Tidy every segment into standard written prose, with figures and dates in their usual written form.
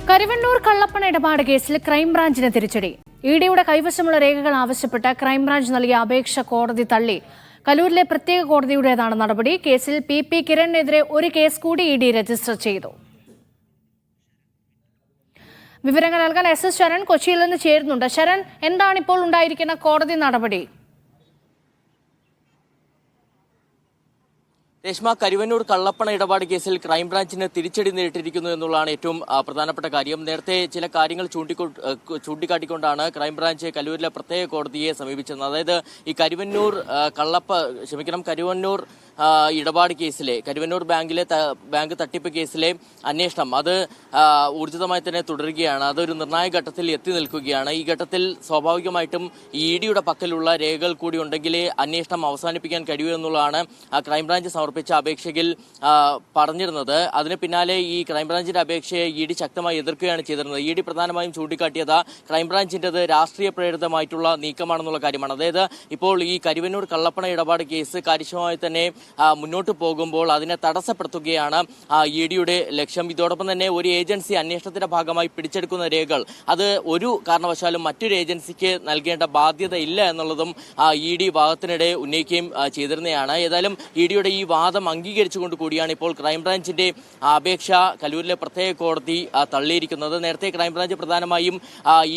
കരുവന്നൂർ കള്ളപ്പണ ഇടപാട് കേസിൽ ക്രൈംബ്രാഞ്ചിന് തിരിച്ചടി. ഇഡിയുടെ കൈവശമുള്ള രേഖകൾ ആവശ്യപ്പെട്ട് ക്രൈംബ്രാഞ്ച് നൽകിയ അപേക്ഷ കോടതി തള്ളി. കലൂരിലെ പ്രത്യേക കോടതിയുടേതാണ് നടപടി. കേസിൽ പി കിരണിനെതിരെ ഒരു കേസ് കൂടി ഇഡി രജിസ്റ്റർ ചെയ്തു. വിവരങ്ങൾ നൽകാൻ എസ് ശരൺ കൊച്ചിയിൽ നിന്ന് ചേരുന്നുണ്ട്. ശരൺ, എന്താണ് ഇപ്പോൾ ഉണ്ടായിരിക്കുന്ന കോടതി നടപടി? രേഷ്മ, കരുവന്നൂർ കള്ളപ്പണ ഇടപാട് കേസിൽ ക്രൈംബ്രാഞ്ചിന് തിരിച്ചടി നേരിട്ടിരിക്കുന്നു എന്നുള്ളതാണ് ഏറ്റവും പ്രധാനപ്പെട്ട കാര്യം. നേരത്തെ ചില കാര്യങ്ങൾ ചൂണ്ടിക്കാട്ടിക്കൊണ്ടാണ് ക്രൈംബ്രാഞ്ച് കലൂരിലെ പ്രത്യേക കോടതിയെ സമീപിച്ചത്. അതായത് ഈ കരുവന്നൂർ ഇടപാട് കേസിലെ കരുവന്നൂർ ബാങ്ക് തട്ടിപ്പ് കേസിലെ അന്വേഷണം അത് ഊർജിതമായി തന്നെ തുടരുകയാണ്. അതൊരു നിർണായക ഘട്ടത്തിൽ എത്തി നിൽക്കുകയാണ്. ഈ ഘട്ടത്തിൽ സ്വാഭാവികമായിട്ടും ഇഡിയുടെ പക്കലുള്ള രേഖകൾ കൂടി ഉണ്ടെങ്കിലേ അന്വേഷണം അവസാനിപ്പിക്കാൻ കഴിയൂ എന്നുള്ളതാണ് ക്രൈംബ്രാഞ്ച് സമർപ്പിച്ച അപേക്ഷയിൽ പറഞ്ഞിരുന്നത്. അതിന് പിന്നാലെ ഈ ക്രൈംബ്രാഞ്ചിന്റെ അപേക്ഷയെ ഇഡി ശക്തമായി എതിർക്കുകയാണ് ചെയ്തിരുന്നത്. ഇഡി പ്രധാനമായും ചൂണ്ടിക്കാട്ടിയത് ക്രൈംബ്രാഞ്ചിന്റേത് രാഷ്ട്രീയ പ്രേരിതമായിട്ടുള്ള നീക്കമാണെന്നുള്ള കാര്യമാണ്. അതായത് ഇപ്പോൾ ഈ കരുവന്നൂർ കള്ളപ്പണ ഇടപാട് കേസ് കാര്യക്ഷമമായി തന്നെ മുന്നോട്ട് പോകുമ്പോൾ അതിനെ തടസ്സപ്പെടുത്തുകയാണ് ഇഡിയുടെ ലക്ഷ്യം. ഇതോടൊപ്പം തന്നെ ഒരു ഏജൻസി അന്വേഷണത്തിന്റെ ഭാഗമായി പിടിച്ചെടുക്കുന്ന രേഖകൾ അത് ഒരു കാരണവശാലും മറ്റൊരു ഏജൻസിക്ക് നൽകേണ്ട ബാധ്യത ഇല്ല എന്നുള്ളതും ഇഡി വാദത്തിനിടെ ഉന്നയിക്കുകയും ചെയ്തിരുന്നതാണ്. ഏതായാലും ഇഡിയുടെ ഈ വാദം അംഗീകരിച്ചുകൊണ്ട് കൂടിയാണ് ഇപ്പോൾ ക്രൈംബ്രാഞ്ചിന്റെ അപേക്ഷ കലൂരിലെ പ്രത്യേക കോടതി തള്ളിയിരിക്കുന്നത്. നേരത്തെ ക്രൈംബ്രാഞ്ച് പ്രധാനമായും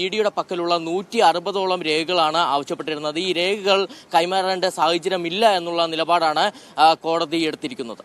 ഇഡിയുടെ പക്കലുള്ള 160ഓളം രേഖകളാണ് ആവശ്യപ്പെട്ടിരുന്നത്. ഈ രേഖകൾ കൈമാറേണ്ട സാഹചര്യമില്ല എന്നുള്ള നിലപാടാണ് കോടതി എടുത്തിരിക്കുന്നത്.